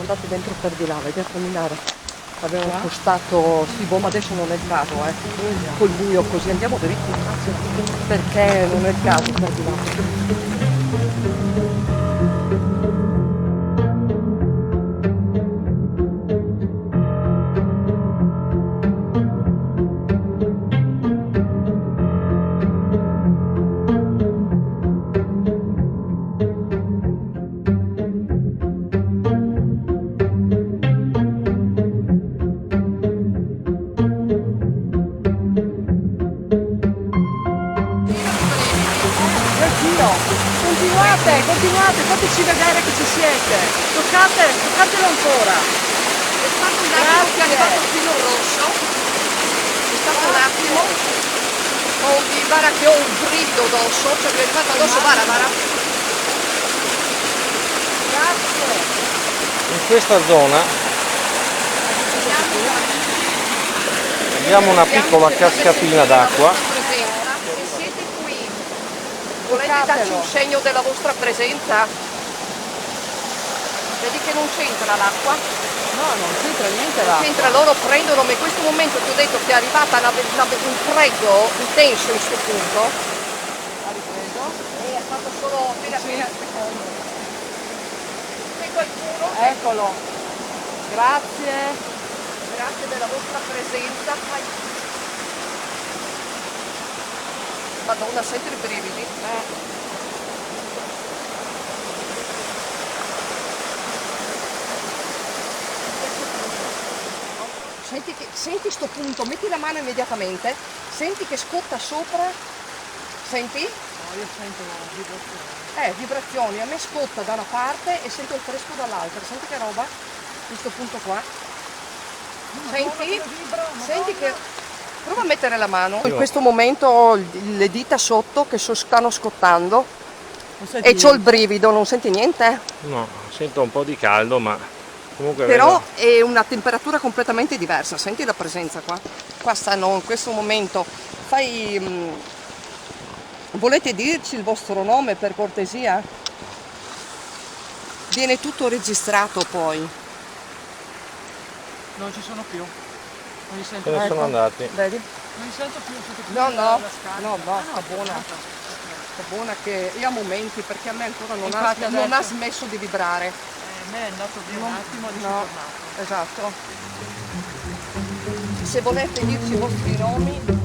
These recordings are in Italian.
andate dentro per di là, vedete a camminare. Abbiamo spostato, sì, boh, ma adesso non è il caso, col buio così, andiamo dritti, perché non è il caso per di là. Continuate, fateci vedere che ci siete. Toccatelo ancora. È stato un attimo che è arrivato il filo rosso. È stato un attimo. Guarda che ho un brivido addosso, cioè mi è arrivato addosso, guarda. Grazie. In questa zona abbiamo una piccola cascatina d'acqua. Se siete qui, volete darci un segno della vostra presenza? Vedi che non c'entra l'acqua? No, non c'entra niente là. C'entra, loro prendono, ma in questo momento ti ho detto che è arrivata un freddo intenso in questo punto. Ha ripreso? E ha fatto solo appena secondo. C'è qualcuno? Eccolo. Grazie. Grazie della vostra presenza. Madonna, senti i brividi? Senti sto punto, metti la mano immediatamente, senti che scotta sopra, senti? No, io sento vibrazioni. Vibrazioni, a me scotta da una parte e sento il fresco dall'altra, senti che roba? Questo punto qua. Senti? Senti che... Prova a mettere la mano. In questo momento ho le dita sotto che stanno scottando e c'ho il brivido, non senti niente? No, sento un po' di caldo, ma comunque però è una temperatura completamente diversa. Senti la presenza qua. Qua stanno in questo momento. Volete dirci il vostro nome per cortesia? Viene tutto registrato poi. Non ci sono più. Non li sento se ne più. sono andati. Vedi? Non li sento più. No, la sta buona. Sta buona che io a momenti, perché a me ancora non Infatti ha smesso di vibrare. A me è andato via un attimo, adesso è tornato. Esatto. Se volete dirci i vostri nomi.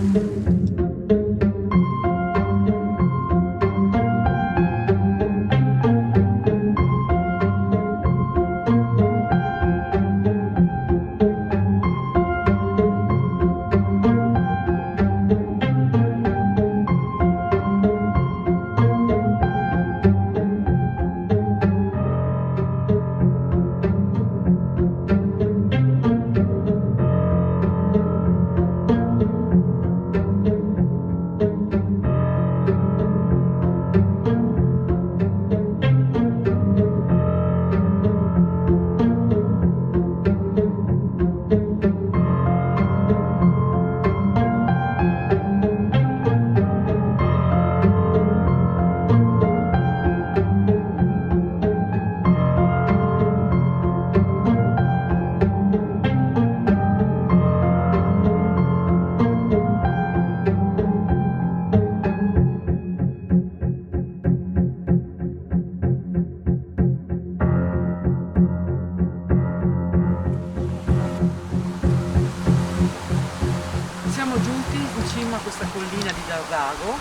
Siamo giunti in cima a questa collina di Dardago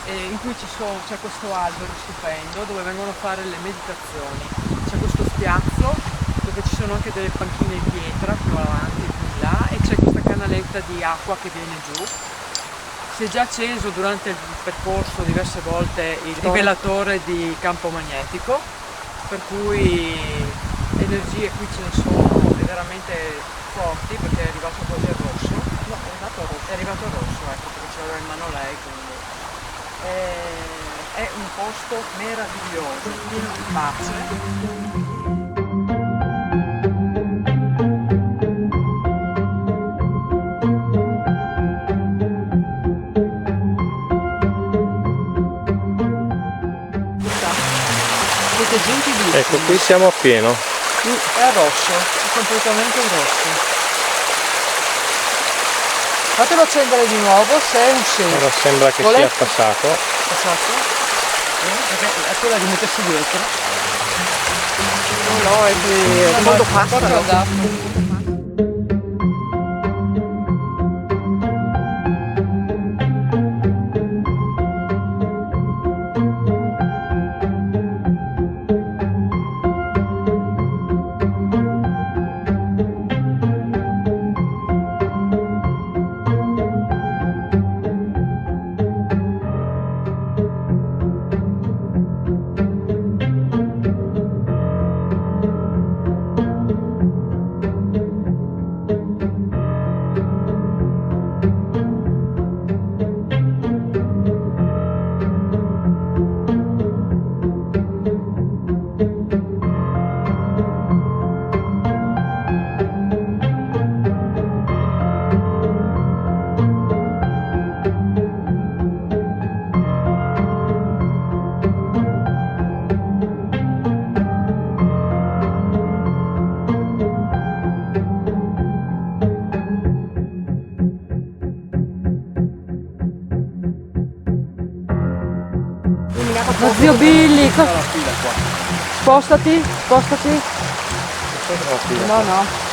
in cui c'è questo albero stupendo dove vengono a fare le meditazioni. C'è questo spiazzo dove ci sono anche delle panchine in pietra più avanti e più in là e c'è questa canaletta di acqua che viene giù. Si è già acceso durante il percorso diverse volte il rivelatore di campo magnetico, per cui energie qui ce ne sono veramente forti perché è arrivato quasi al rosso. No, è arrivato al rosso. È arrivato al rosso, ecco, perché ce l'aveva in mano lei, quindi è un posto meraviglioso, pieno di pace. Siete giunti lì. Ecco, qui siamo a pieno. È rosso. È completamente rosso. Fatelo accendere di nuovo se è un sì. Ora sembra che Volete? sia passato. Passato? Perché è quella di mettersi dietro. No, è di modo passano. Ma zio Billy, spostati, spostati. No, no.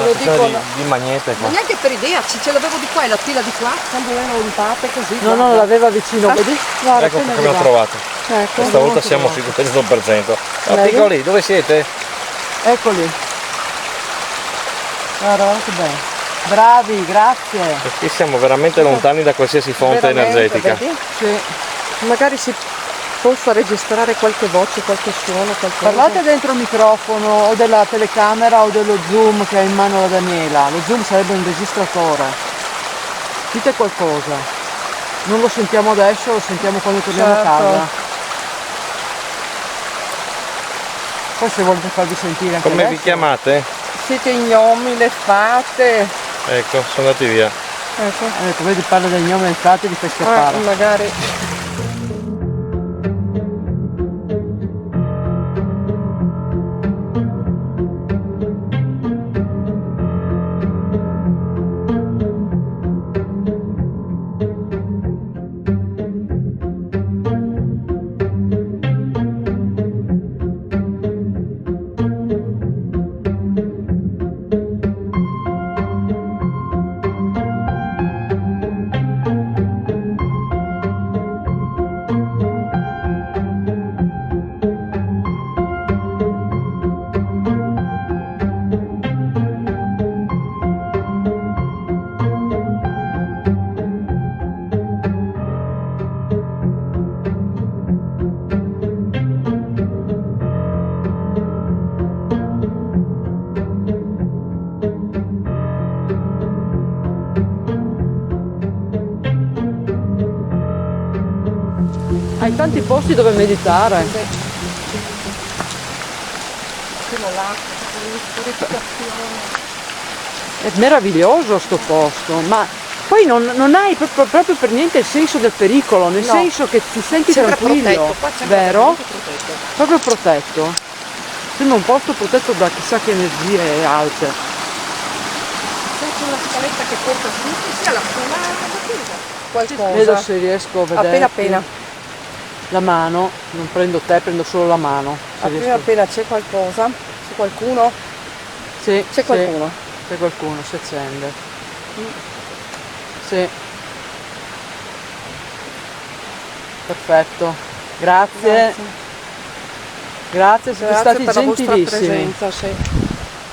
Lo dico, no. Di magnete Ma qua. neanche per idea, ce l'avevo di qua e la pila di qua, quando erano rimpate così. No, no, l'aveva vicino, vedi? Guarda, Ecco appena che abbiamo arrivato. trovato. Ecco, Questa volta abbiamo siamo trovato. sicuri 100%. Ah, Vedi? piccoli, dove siete? Eccoli. Guarda che bello. Bravi, grazie. Perché siamo veramente lontani da qualsiasi fonte Veramente, energetica. vedi? Sì. Magari si possa registrare qualche voce, qualche suono, qualcosa. Parlate dentro il microfono o della telecamera o dello zoom che ha in mano la Daniela. Lo zoom sarebbe un registratore. Dite qualcosa. Non lo sentiamo adesso, lo sentiamo quando torniamo Certo. a casa. Poi se volete farvi sentire anche Come vi adesso. chiamate? Siete gnomi, le fate. Ecco, sono andati via. Ecco. Vedi, parla del nome del frate e li fai scappare. Magari. Hai tanti posti dove meditare. Quello là, purificazione. È meraviglioso sto posto, ma poi non hai proprio per niente il senso del pericolo, nel No. senso che ti senti Sembra tranquillo, protetto, qua sembra vero? veramente protetto. Proprio protetto. Sembra un posto protetto da chissà che energie alte. C'è una scaletta che porta su, che sia la chiesa. Vedo Qualcosa. se riesco a vedere. Appena appena. La mano, non prendo te, prendo solo la mano. Se Appena riesco. appena c'è qualcosa. C'è qualcuno? Sì, C'è sì, qualcuno. c'è qualcuno, si accende. Sì. Perfetto. Grazie. Grazie, siete Grazie stati per la vostra gentilissimi. presenza, sì.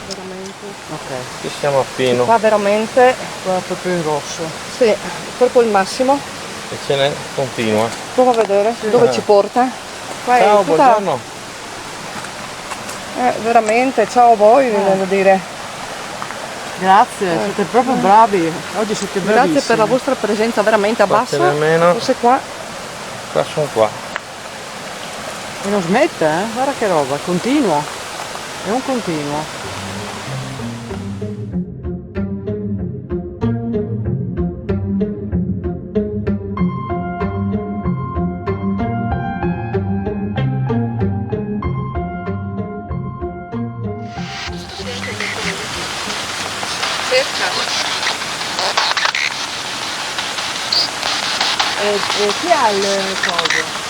Veramente. Ok, Qui siamo a pieno. Qua veramente, qua proprio in rosso. sì, proprio il massimo. E ce n'è continua. Prova a vedere dove ci porta. Qua Ciao, è tutta, buongiorno. veramente, ciao a voi, devo dire. Grazie, siete proprio bravi. Oggi siete bravissimi. Grazie per la vostra presenza, veramente Qua abbassa. ce n'è meno. Forse qua. Qua sono qua. E non smette, eh? Guarda che roba, continuo. È un continuo. cerca. Chi ha il coso?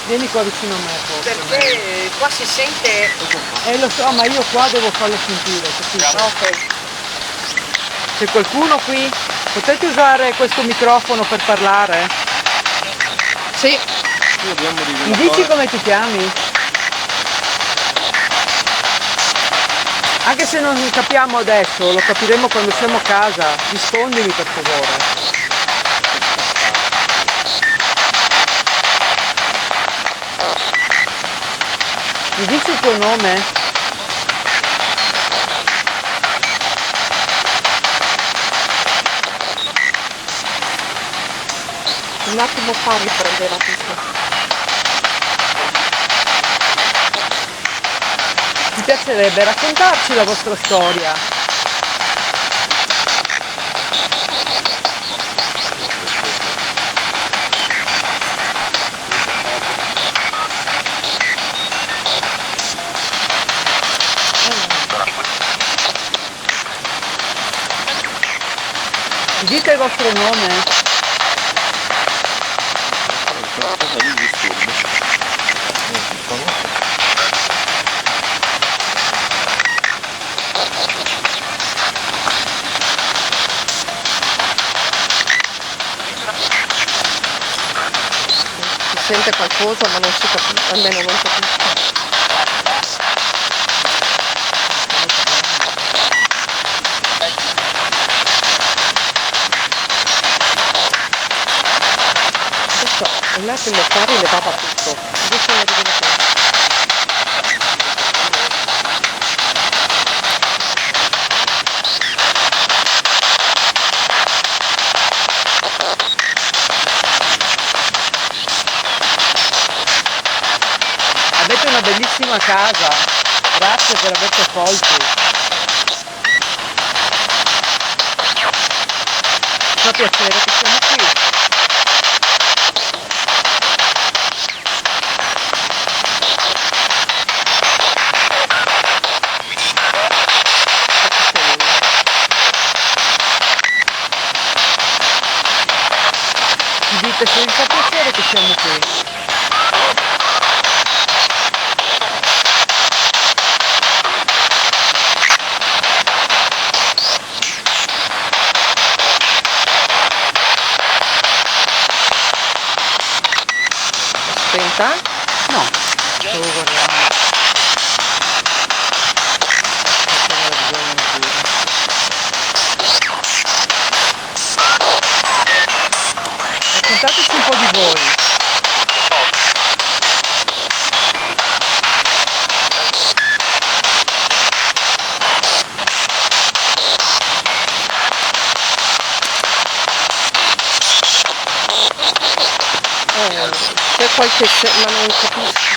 Vieni qua vicino a me forse. Perché qua si sente. Lo so, ma io qua devo farlo sentire, capito? Ok. C'è qualcuno qui? Potete usare questo microfono per parlare? Sì. Mi dici come ti chiami? Anche se non capiamo adesso, lo capiremo quando siamo a casa. Rispondimi per favore. Mi dici il tuo nome? Un attimo fa riprendere la pista. Mi piacerebbe raccontarci la vostra storia. Mi dite il vostro nome? Si sente qualcosa ma non si capisce, almeno non capisco. Un attimo fa rilevava tutto. Adesso ne rivedo questo. Avete una bellissima casa. Grazie per averci accolti. Fa piacere che siamo qui. Ci dite se vi fa piacere che siamo qui. Spenta? No, stavo guardando. Raccontateci un po' di voi. C'è qualche ma non capisco.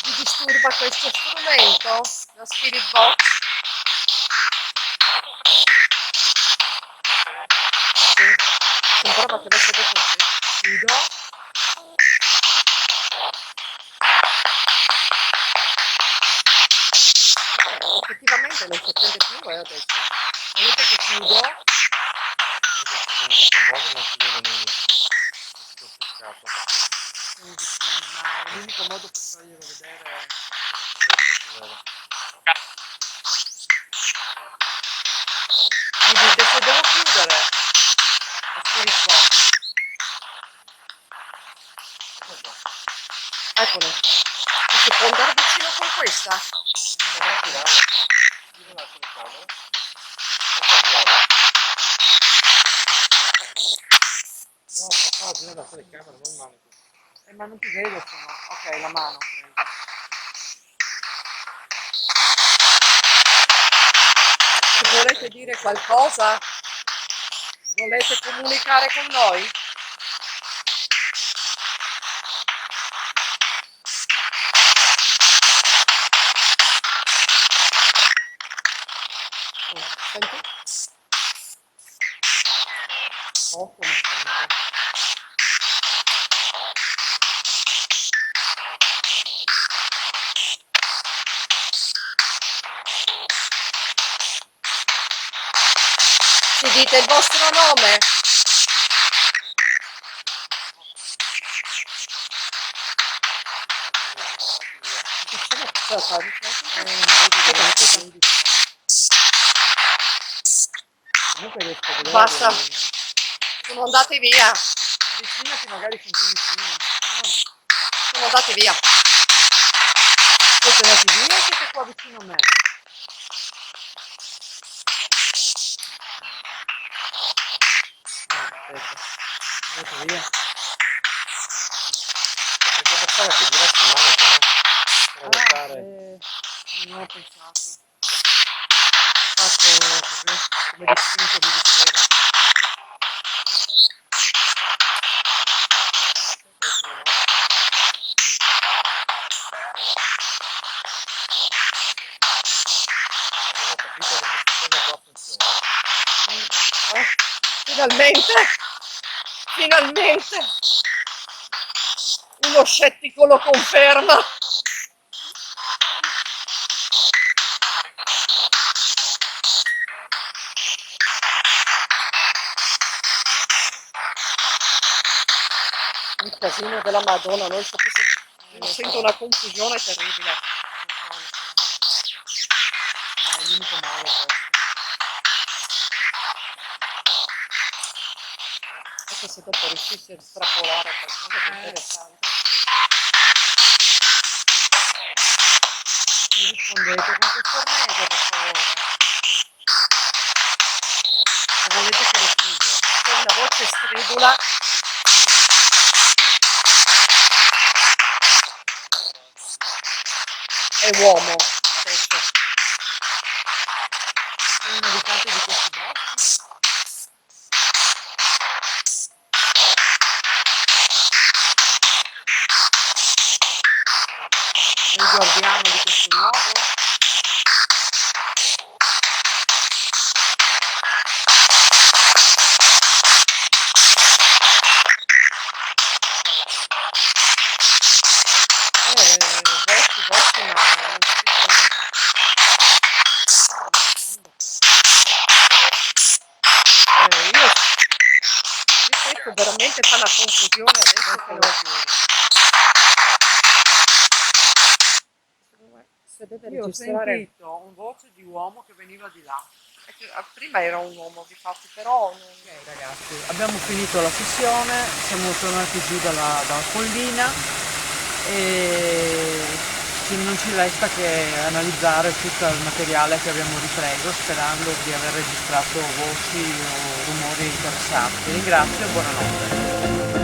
Vi disturba questo strumento? La Spirit Box? Sì. Sembrava che avesse detto sì. Chiudo. Effettivamente non si accende più adesso. Volete che chiudo? Non si vede nulla. Quindi sì, ma chiudere lo spirit box. Eccolo. Si può andare vicino con questa? No, papà, gira la telecamera, non il manico. Ma non ti vedo se no. Ok, la mano preso. Se volete dire qualcosa? Volete comunicare con noi? Senti? Poco mi sento. Ci dite il vostro nome? Comunque riesco a vedere Basta. bene. Sono andati via. Avvicinati, magari sono più vicini. Sono andati via. Siete andati via o siete qua vicino a me? Aspetta. Andate via. Perché bastava che girassi il manico, no? Per arrestare. Non ho pensato. Ho fatto così, come distinto mi diceva. Abbiamo capito che questa cosa qua funziona. Finalmente. Finalmente. Uno scettico lo conferma. Un casino della Madonna, non so se sento una confusione terribile. È l'unico modo questo. Anche se dopo riuscissi a estrapolare qualcosa di interessante. Mi rispondete con questo ormeggia, per favore. O volete che lo chiudo? C'è una voce stridula. È uomo adesso. Sono un abitante di questi boschi? È il guardiano di questo luogo? Voci, ma non capisco niente. Io questo veramente fa una confusione adesso che lo se deve Io ho registrare. sentito un voce di uomo che veniva di là. Prima era un uomo, difatti, però non... Ok ragazzi, abbiamo finito la sessione, siamo tornati giù dalla collina e non ci resta che analizzare tutto il materiale che abbiamo ripreso sperando di aver registrato voci o rumori interessanti. Ringrazio e buonanotte.